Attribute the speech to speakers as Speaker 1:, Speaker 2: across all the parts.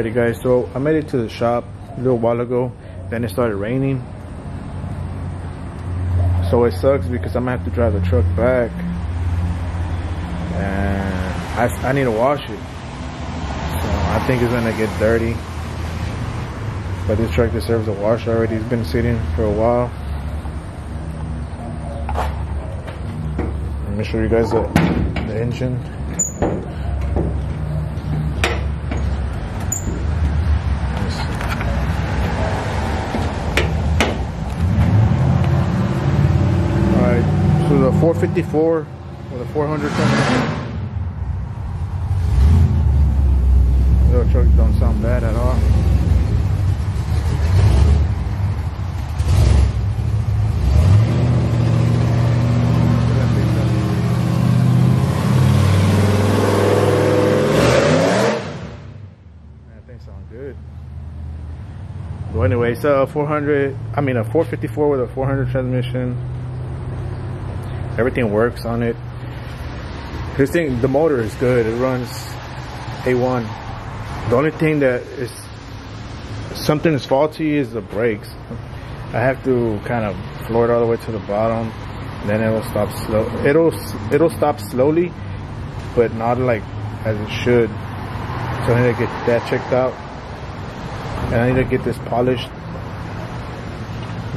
Speaker 1: Alrighty guys, so I made it to the shop a little while ago, then it started raining. So it sucks because I'm gonna have to drive the truck back, and I need to wash it. So I think it's gonna get dirty. But this truck deserves a wash already. It's been sitting for a while. Let me show you guys the engine. So the 454 with a 400 transmission. The trucks don't sound bad at all. That thing sounds good. Well, anyway, so a 454 with a 400 transmission. Everything works on it. This thing, the motor is good. It runs A1. The only thing that is something is faulty is the brakes. I have to kind of floor it all the way to the bottom, and then it'll stop slow. It'll stop slowly, but not like as it should. So I need to get that checked out, and I need to get this polished.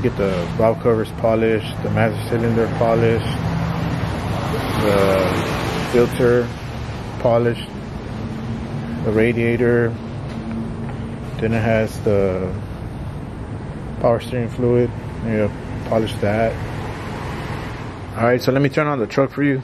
Speaker 1: Get the valve covers polished, the master cylinder polished, the filter polished, the radiator. Then it has the power steering fluid. Yeah, polish that. Alright, so let me turn on the truck for you.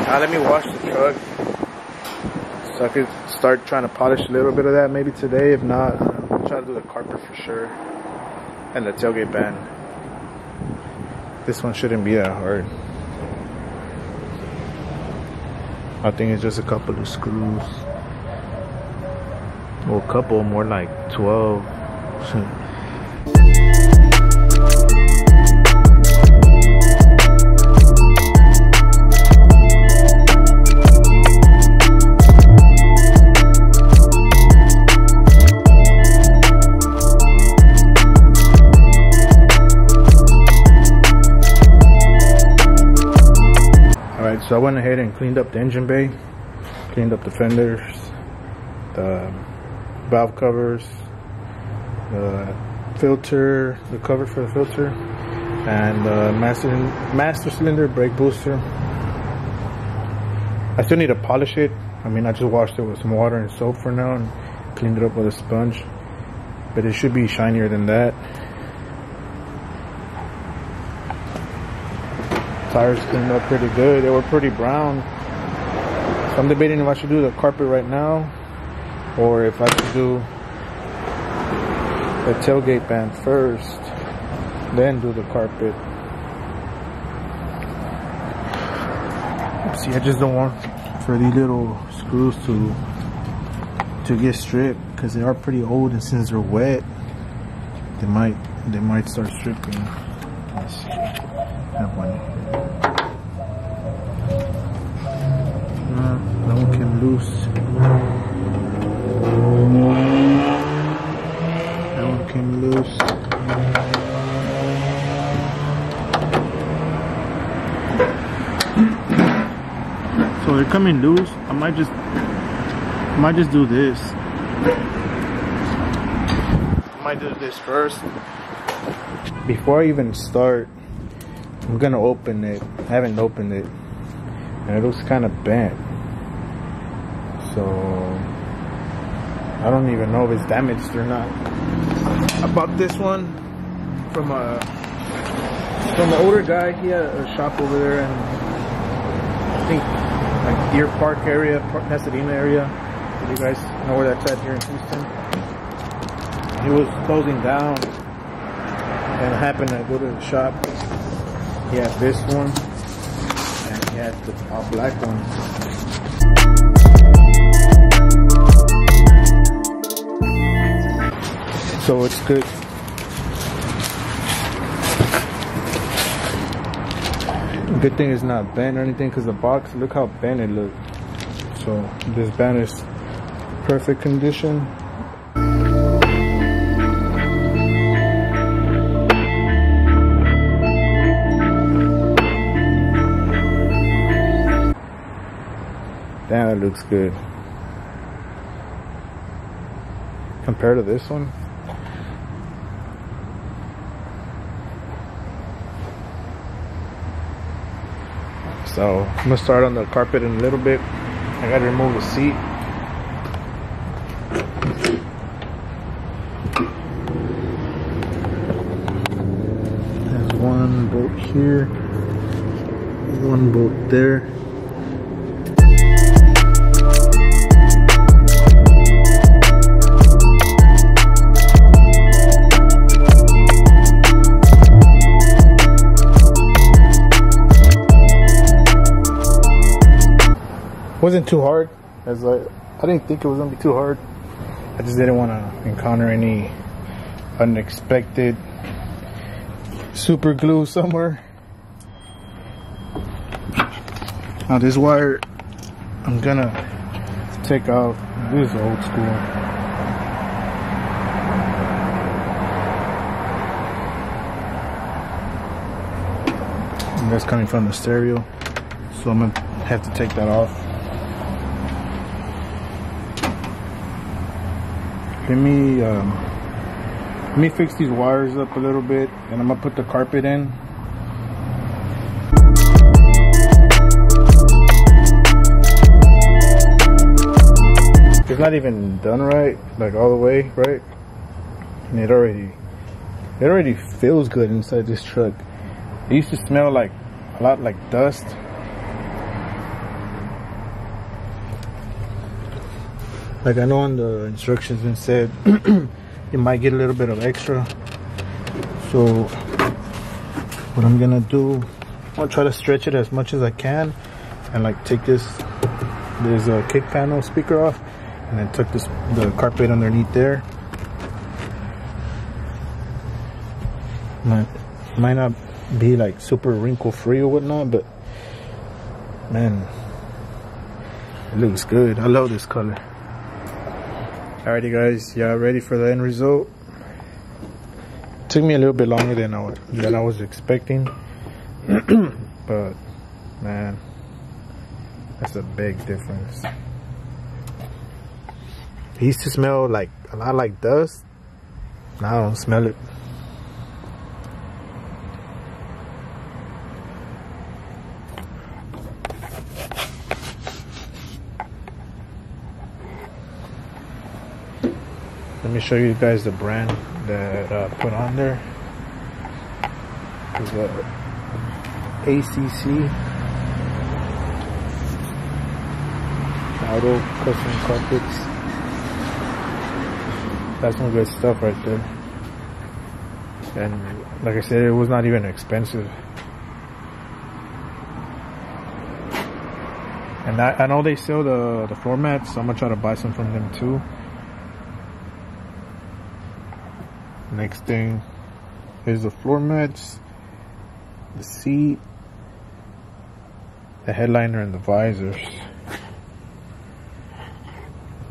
Speaker 1: Now let me wash the truck so I could start trying to polish a little bit of that maybe today. If not, I'll try to do the carpet for sure, and the tailgate band. This one shouldn't be that hard. I think it's just a couple of screws. Well, a couple, more like 12. So I went ahead and cleaned up the engine bay, cleaned up the fenders, the valve covers, the filter, the cover for the filter, and the master cylinder brake booster. I still need to polish it. I mean, I just washed it with some water and soap for now and cleaned it up with a sponge, but it should be shinier than that. Tires cleaned up pretty good. They were pretty brown. So I'm debating if I should do the carpet right now or if I should do the tailgate band first, then do the carpet. See, I just don't want for these little screws to get stripped because they are pretty old, and since they're wet, they might start stripping. Let's see. I have one. That one came loose. That one came loose. So they're coming loose. I might just do this. I might do this first. Before I even start, I'm gonna open it. I haven't opened it, and it looks kind of bent. So I don't even know if it's damaged or not. I bought this one from a From the older guy, he had a shop over there, and I think like Deer Park area, Pasadena area. Do you guys know where that's at here in Houston? He was closing down, and I happened to go to the shop. He had this one, and he had the all black one. So it's good. Good thing it's not bent or anything, because the box, look how bent it looked. So this band is perfect condition. Damn, that looks good. Compared to this one. So I'm gonna start on the carpet in a little bit. I gotta remove the seat. There's one bolt here, one bolt there. Wasn't too hard, as I didn't think it was gonna be too hard. I just didn't want to encounter any unexpected super glue somewhere. Now this wire, I'm gonna take out. This is old school. And that's coming from the stereo, so I'm gonna have to take that off. Let me fix these wires up a little bit, and I'm gonna put the carpet in. It's not even done right, like all the way, right? And it already feels good inside this truck. It used to smell like a lot like dust. Like I know on the instructions it said you might get a little bit of extra. So what I'm gonna do, I'll try to stretch it as much as I can, and like take there's a kick panel speaker off, and then tuck the carpet underneath there. Might not be like super wrinkle free or whatnot, but man, it looks good. I love this color. Alrighty guys, y'all ready for the end result? It took me a little bit longer than I was expecting. But man, that's a big difference. It used to smell like a lot like dust. Now I don't smell it. Let me show you guys the brand that I put on there. It's ACC Auto Custom Carpets. That's some good stuff right there. And like I said, it was not even expensive. And I know they sell the floor mats, so I'm gonna try to buy some from them too. Next thing is the floor mats, the seat, the headliner, and the visors,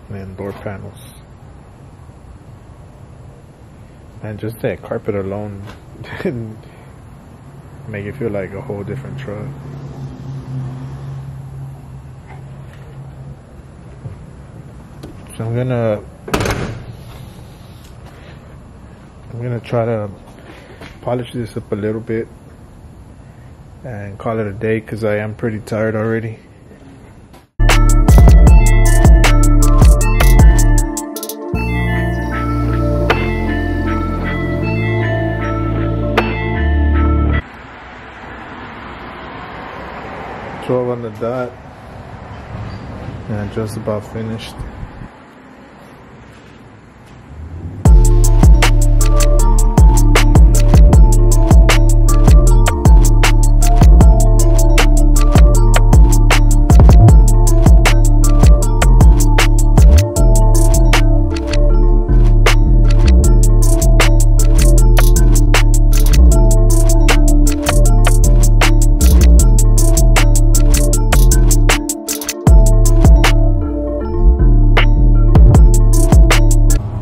Speaker 1: and then door panels. And just that carpet alone didn't make it feel like a whole different truck. So I'm gonna try to polish this up a little bit and call it a day, because I am pretty tired already. 12 on the dot. And just about finished.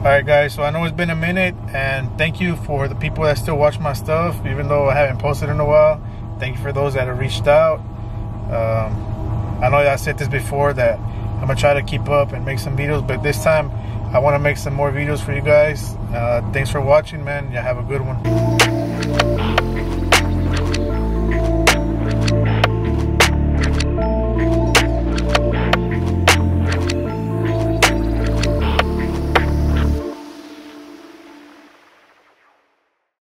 Speaker 1: Alright guys, so I know it's been a minute, and thank you for the people that still watch my stuff even though I haven't posted in a while. Thank you for those that have reached out. I know I said this before that I'm gonna try to keep up and make some videos, but this time I want to make some more videos for you guys. Thanks for watching, man. You have a good one.